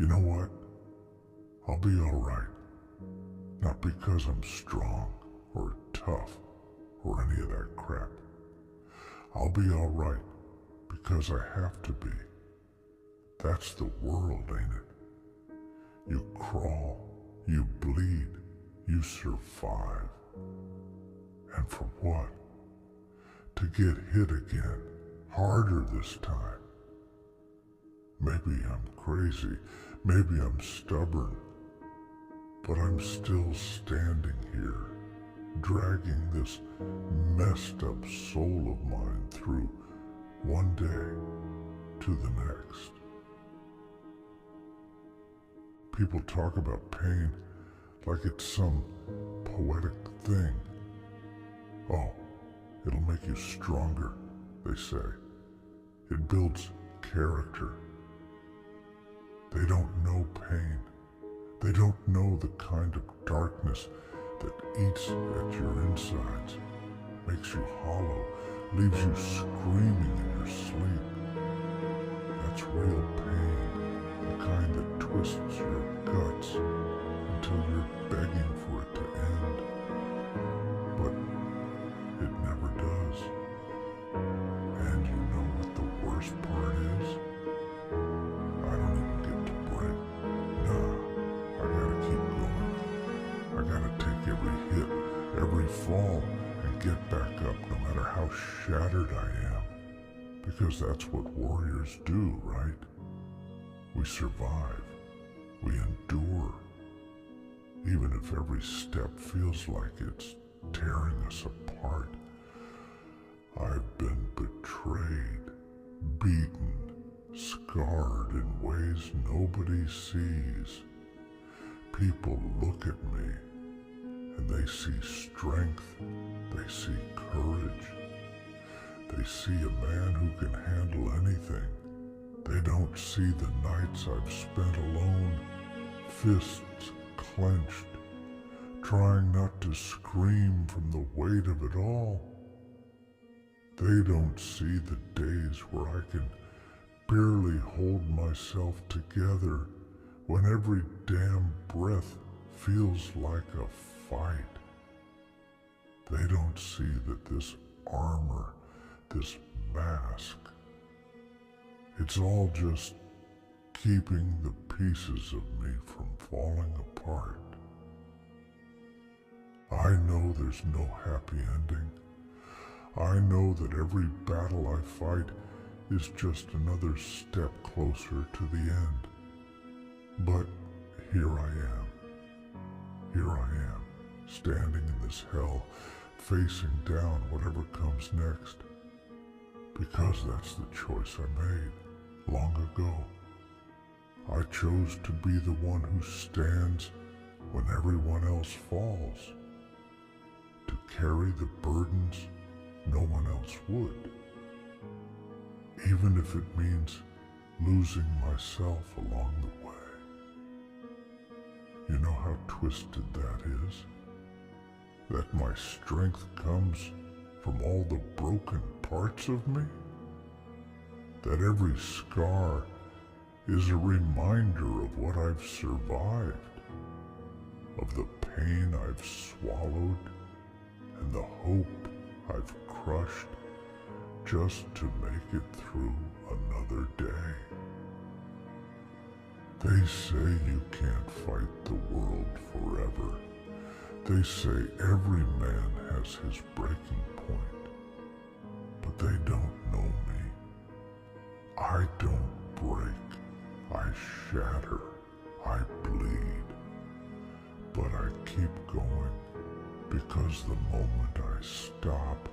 You know what? I'll be alright. Not because I'm strong or tough or any of that crap. I'll be alright because I have to be. That's the world, ain't it? You crawl, you bleed, you survive. And for what? To get hit again, harder this time. Maybe I'm crazy, maybe I'm stubborn, but I'm still standing here, dragging this messed up soul of mine through one day to the next. People talk about pain like it's some poetic thing. Oh, it'll make you stronger, they say. It builds character. They don't know pain. They don't know the kind of darkness that eats at your insides, makes you hollow, leaves you screaming in your sleep. That's real pain, the kind that twists your guts until you're begging for it to end. But it never does. And you know what the worst part is? I don't even get to break. Nah, I gotta keep going. I gotta take every hit, every fall, and get back up no matter how shattered I am. Because that's what warriors do, right? We survive. We endure. Even if every step feels like it's tearing us apart. I've been betrayed, beaten, scarred in ways nobody sees. People look at me and they see strength, they see courage. They see a man who can handle anything. They don't see the nights I've spent alone, fists clenched, trying not to scream from the weight of it all. They don't see the days where I can barely hold myself together when every damn breath feels like a fight. They don't see that this armor, this mask, it's all just keeping the pieces of me from falling apart. I know there's no happy ending. I know that every battle I fight is just another step closer to the end. But here I am. Here I am, standing in this hell, facing down whatever comes next. Because that's the choice I made long ago. I chose to be the one who stands when everyone else falls. To carry the burdens no one else would. Even if it means losing myself along the way. You know how twisted that is? That my strength comes from all the broken parts of me? That every scar is a reminder of what I've survived, of the pain I've swallowed, and the hope I've crushed just to make it through another day. They say you can't fight the world forever. They say every man has his breaking point. But they don't know me. I don't break. I shatter. I bleed. But I keep going because the moment I stop,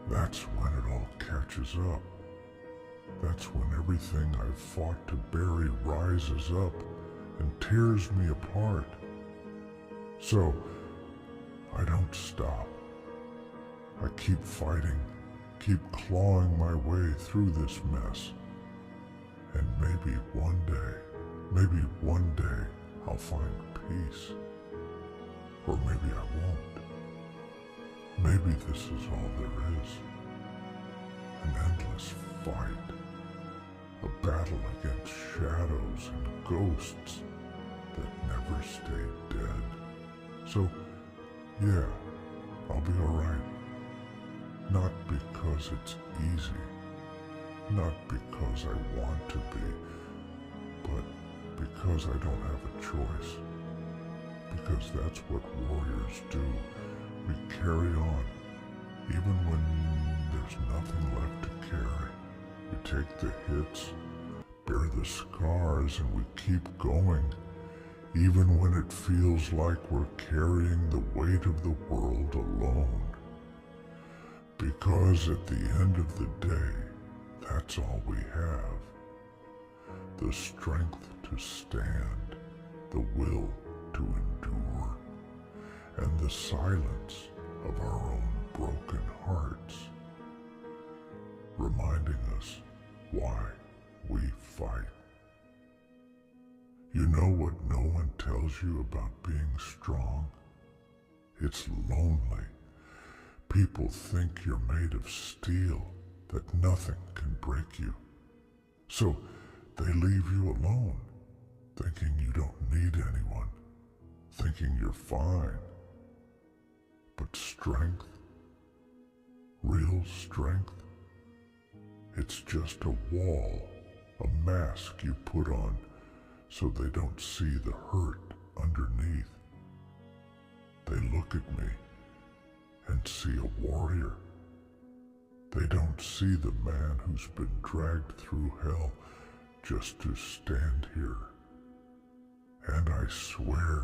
that's when it all catches up. That's when everything I've fought to bury rises up and tears me apart. So, I don't stop. I keep fighting, keep clawing my way through this mess. And maybe one day, I'll find peace. Or maybe I won't. Maybe this is all there is. An endless fight. A battle against shadows and ghosts that never stay dead. So, yeah, I'll be alright. Not because it's easy, not because I want to be, but because I don't have a choice. Because that's what warriors do. We carry on, even when there's nothing left to carry. We take the hits, bear the scars, and we keep going, even when it feels like we're carrying the weight of the world alone. Because at the end of the day, that's all we have. The strength to stand, the will to endure, and the silence of our own broken hearts, reminding us why we fight. You know what no one tells you about being strong? It's lonely. People think you're made of steel, that nothing can break you. So they leave you alone, thinking you don't need anyone, thinking you're fine. But strength, real strength, it's just a wall, a mask you put on so they don't see the hurt underneath. They look at me and see a warrior. They don't see the man who's been dragged through hell just to stand here. And I swear,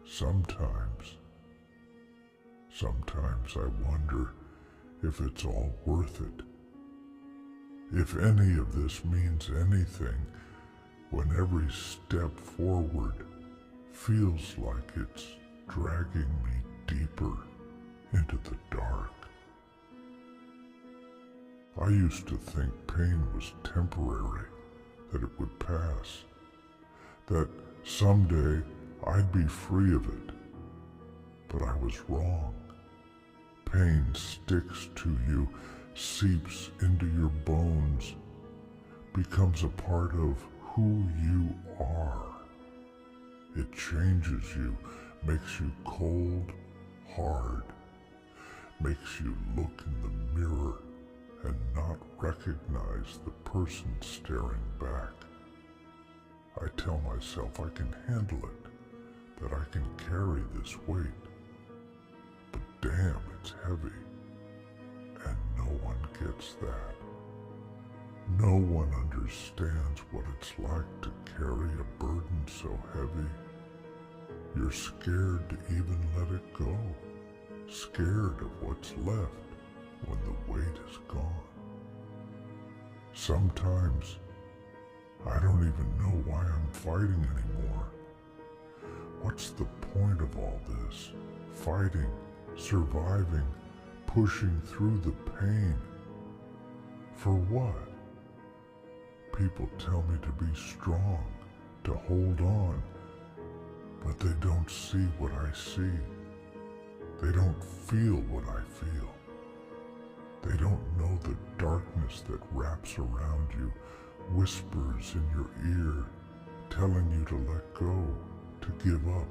sometimes I wonder if it's all worth it. If any of this means anything, when every step forward feels like it's dragging me deeper into the dark. I used to think pain was temporary, that it would pass, that someday I'd be free of it. But I was wrong. Pain sticks to you, seeps into your bones, becomes a part of who you are. It changes you, makes you cold, hard, makes you look in the mirror and not recognize the person staring back. I tell myself I can handle it, that I can carry this weight. But damn, it's heavy. And no one gets that. No one understands what it's like to carry a burden so heavy. You're scared to even let it go. Scared of what's left when the weight is gone. Sometimes I don't even know why I'm fighting anymore. What's the point of all this? Fighting, surviving, pushing through the pain. For what? People tell me to be strong, to hold on, but they don't see what I see. They don't feel what I feel. They don't know the darkness that wraps around you, whispers in your ear, telling you to let go, to give up.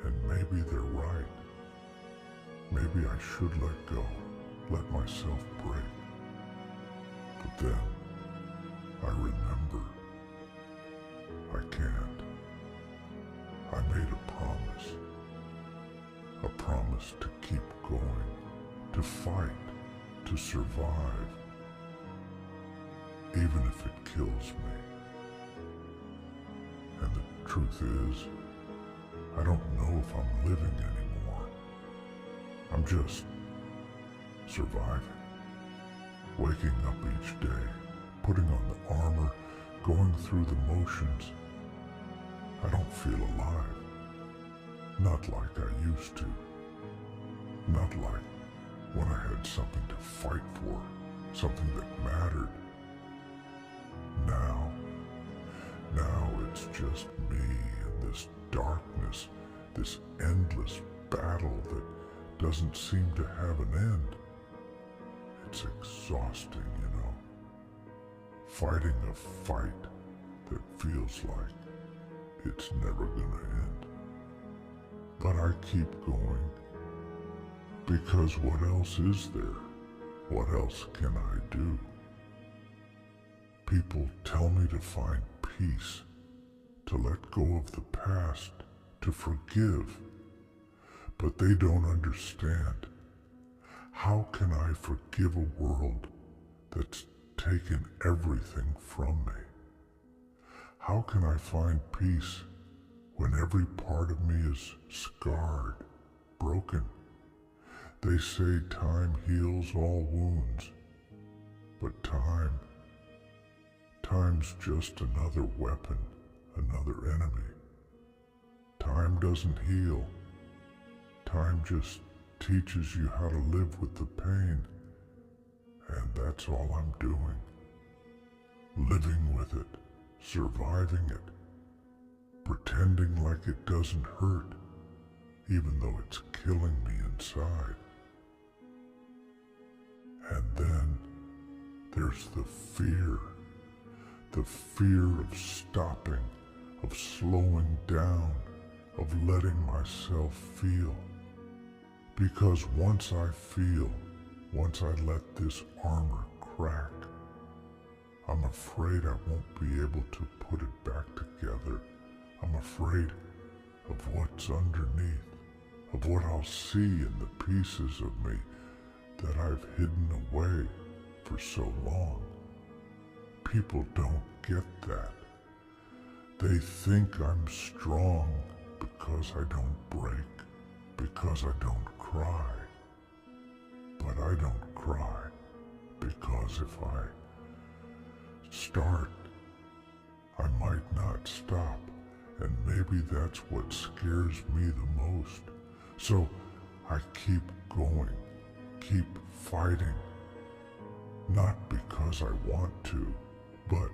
And maybe they're right. Maybe I should let go, let myself break. But then I remember I can't. I made a promise to keep going, to fight, to survive, even if it kills me. And the truth is, I don't know if I'm living anymore. I'm just surviving, waking up each day, putting on the armor, going through the motions. I don't feel alive. Not like I used to. Not like when I had something to fight for, something that mattered. Now it's just me and this darkness, this endless battle that doesn't seem to have an end. It's exhausting, you know. Fighting a fight that feels like it's never gonna end. But I keep going, because what else is there? What else can I do? People tell me to find peace, to let go of the past, to forgive, but they don't understand. How can I forgive a world that's taken everything from me? How can I find peace when every part of me is scarred, broken? They say time heals all wounds, but time's just another weapon, another enemy. Time doesn't heal. Time just teaches you how to live with the pain, and that's all I'm doing. Living with it, surviving it, pretending like it doesn't hurt, even though it's killing me inside. And then there's the fear of stopping, of slowing down, of letting myself feel. Because once I feel, once I let this armor crack, I'm afraid I won't be able to put it back together. I'm afraid of what's underneath, of what I'll see in the pieces of me that I've hidden away for so long. People don't get that. They think I'm strong because I don't break, because I don't cry. But I don't cry because if I start, I might not stop, and maybe that's what scares me the most. So I keep going, keep fighting, not because I want to, but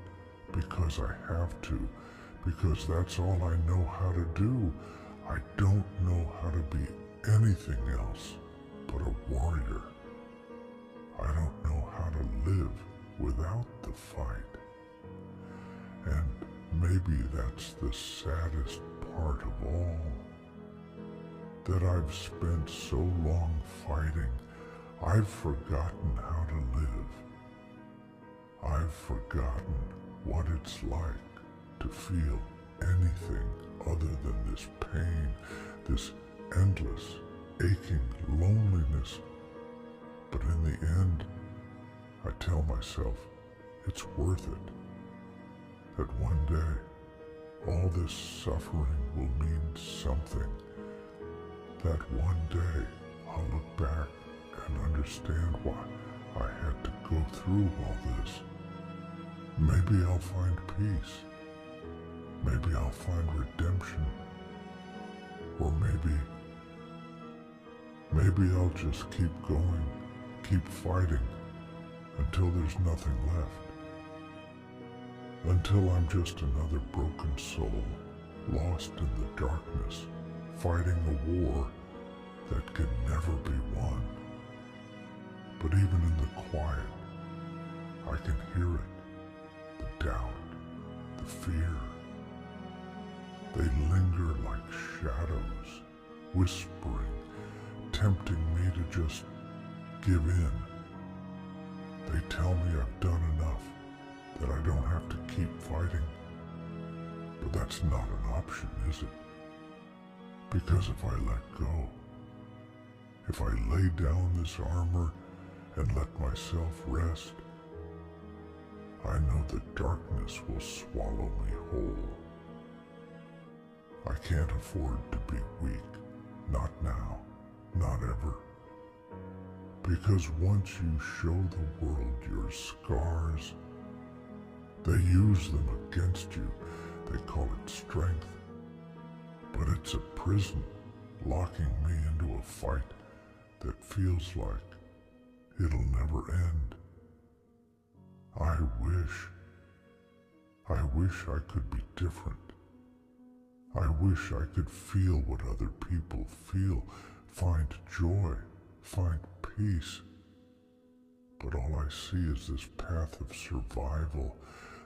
because I have to, because that's all I know how to do. I don't know how to be anything else but a warrior. I don't know how to live without the fight. And maybe that's the saddest part of all, that I've spent so long fighting, I've forgotten how to live. I've forgotten what it's like to feel anything other than this pain, this endless, aching loneliness. But in the end, I tell myself it's worth it. That one day, all this suffering will mean something. That one day, I'll look back and understand why I had to go through all this. Maybe I'll find peace. Maybe I'll find redemption. Or maybe I'll just keep going, keep fighting, until there's nothing left. Until I'm just another broken soul, lost in the darkness, fighting a war that can never be won. But even in the quiet, I can hear it, the doubt, the fear. They linger like shadows, whispering, tempting me to just give in. They tell me I've done enough, that I don't have to keep fighting. But that's not an option, is it? Because if I let go, if I lay down this armor and let myself rest, I know the darkness will swallow me whole. I can't afford to be weak, not now, not ever. Because once you show the world your scars, they use them against you. They call it strength. But it's a prison, locking me into a fight that feels like it'll never end. I wish I could be different. I wish I could feel what other people feel, find joy, find peace. But all I see is this path of survival,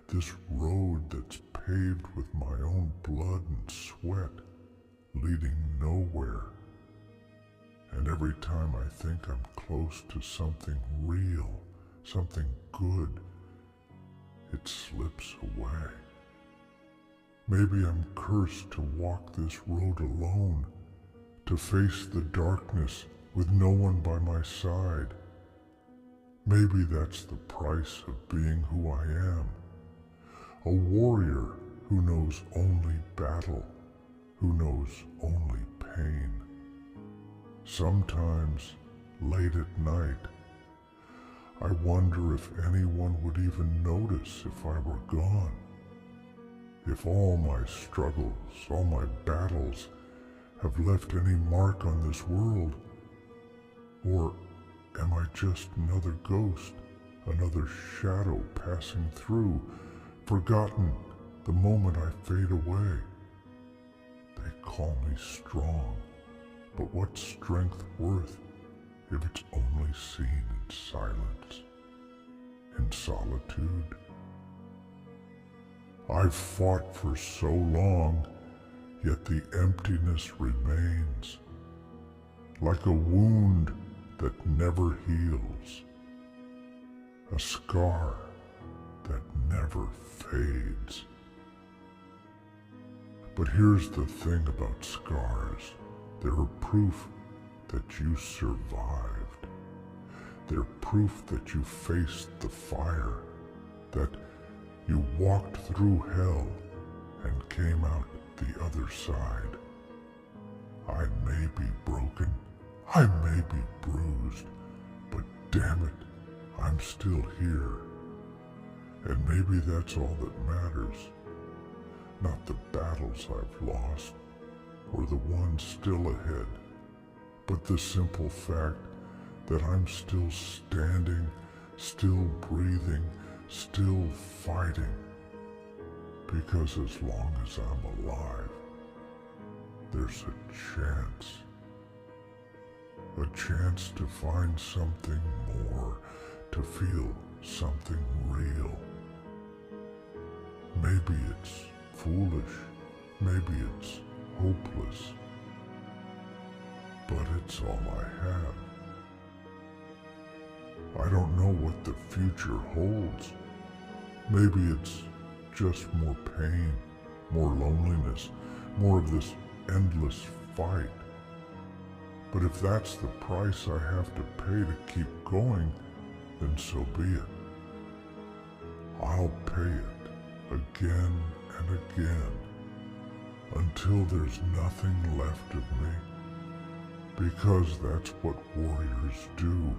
this road that's paved with my own blood and sweat, leading nowhere. And every time I think I'm close to something real, something good, it slips away. Maybe I'm cursed to walk this road alone, to face the darkness with no one by my side. Maybe that's the price of being who I am, a warrior who knows only battle, who knows only pain. Sometimes, late at night, I wonder if anyone would even notice if I were gone, if all my struggles, all my battles have left any mark on this world, or am I just another ghost, another shadow passing through, forgotten the moment I fade away? They call me strong, but what's strength worth if it's only seen in silence, in solitude? I've fought for so long, yet the emptiness remains, like a wound that never heals, a scar that never fades. But here's the thing about scars. They're proof that you survived. They're proof that you faced the fire, that you walked through hell and came out the other side. I may be broken, I may be bruised, but damn it, I'm still here. And maybe that's all that matters. Not the battles I've lost, or the ones still ahead, but the simple fact that I'm still standing, still breathing, still fighting. Because as long as I'm alive, there's a chance to find something more, to feel something real. Maybe it's foolish, maybe it's hopeless, but it's all I have. I don't know what the future holds. Maybe it's just more pain, more loneliness, more of this endless fight. But if that's the price I have to pay to keep going, then so be it. I'll pay it again and again until there's nothing left of me. Because that's what warriors do.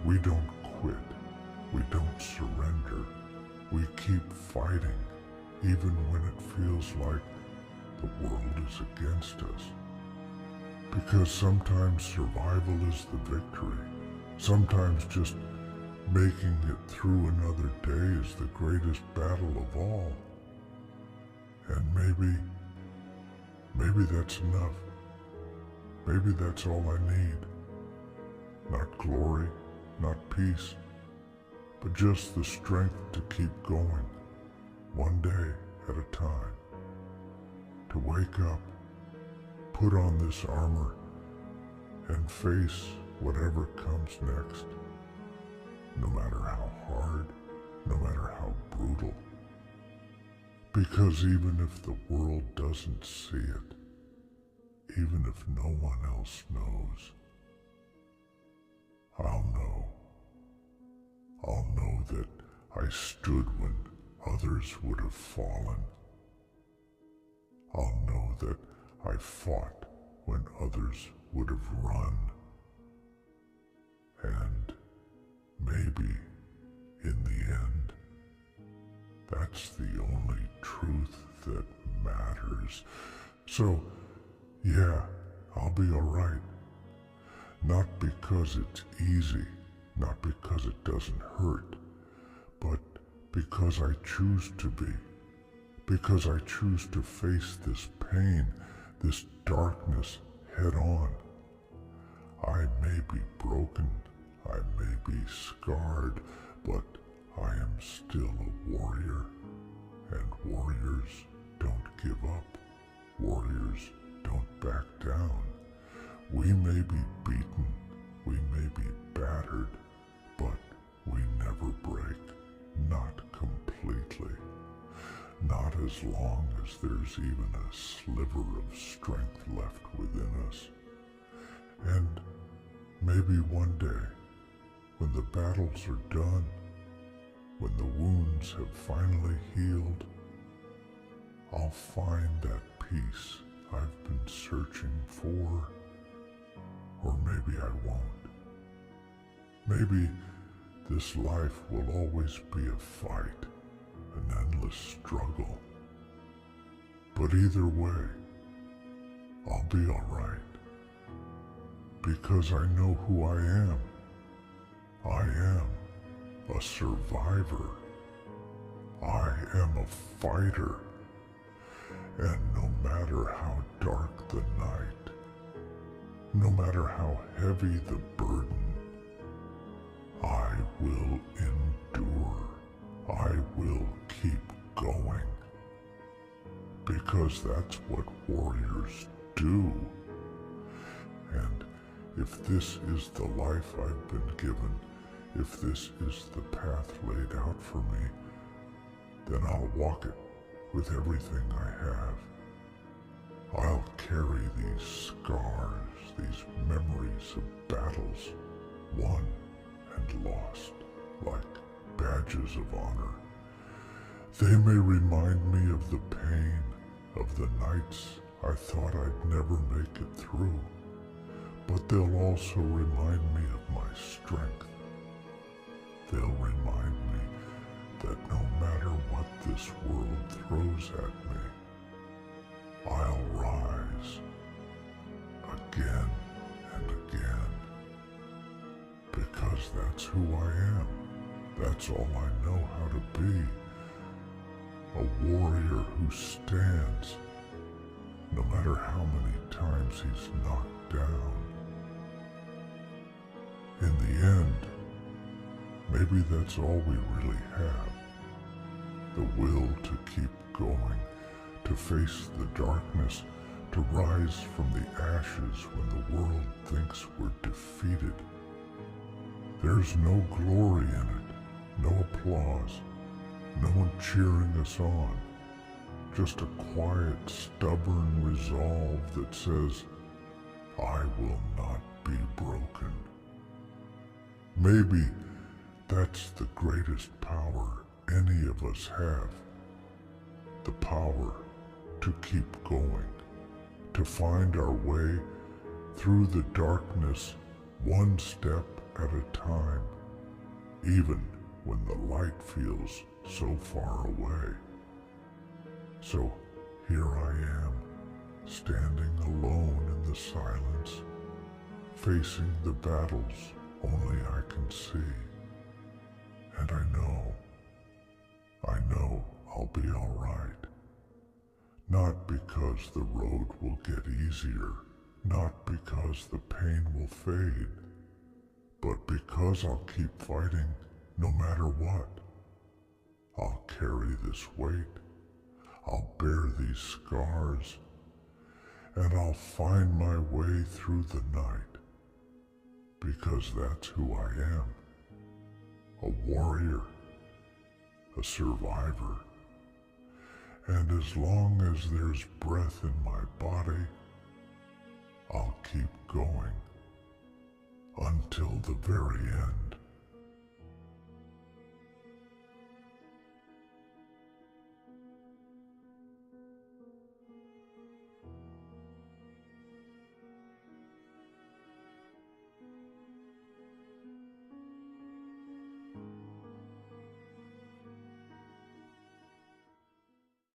We don't quit. We don't surrender. We keep fighting, even when it feels like the world is against us. Because sometimes survival is the victory. Sometimes just making it through another day is the greatest battle of all. And maybe that's enough. Maybe that's all I need. Not glory, not peace, but just the strength to keep going, one day at a time. To wake up, put on this armor, and face whatever comes next, no matter how hard, no matter how brutal. Because even if the world doesn't see it, even if no one else knows, I'll know. I'll know that I stood when others would have fallen. I'll know that I fought when others would have run. And maybe, in the end, that's the only truth that matters. So, yeah, I'll be alright. Not because it's easy, not because it doesn't hurt, but because I choose to be. Because I choose to face this pain, this darkness head on. I may be broken, I may be scarred, but I am still a warrior, And warriors don't give up. Warriors don't back down. We may be beaten, we may be battered, but we never break. Not completely. Not as long as there's even a sliver of strength left within us. And maybe one day, when the battles are done, when the wounds have finally healed, I'll find that peace I've been searching for. Or maybe I won't. Maybe this life will always be a fight, an endless struggle. But either way, I'll be all right. Because I know who I am. I am a survivor. I am a fighter. And no matter how dark the night, no matter how heavy the burden, I will endure. I will keep going. Because that's what warriors do. And if this is the life I've been given, if this is the path laid out for me, then I'll walk it with everything I have. I'll carry these scars, these memories of battles won and lost, like badges of honor. They may remind me of the pain of the nights I thought I'd never make it through, but they'll also remind me of my strength. They'll remind me that no matter what this world throws at me, I'll rise again and again, because that's who I am. That's all I know how to be. A warrior who stands, no matter how many times he's knocked down. In the end, maybe that's all we really have. The will to keep going, to face the darkness, to rise from the ashes when the world thinks we're defeated. There's no glory in it, no applause, no one cheering us on, just a quiet, stubborn resolve that says, I will not be broken. Maybe that's the greatest power any of us have. The power to keep going, to find our way through the darkness one step at a time, even when the light feels so far away. So here I am, standing alone in the silence, facing the battles only I can see. And I know I'll be all right. Not because the road will get easier, not because the pain will fade, but because I'll keep fighting no matter what. I'll carry this weight, I'll bear these scars, and I'll find my way through the night, because that's who I am. A warrior, a survivor. And as long as there's breath in my body, I'll keep going until the very end.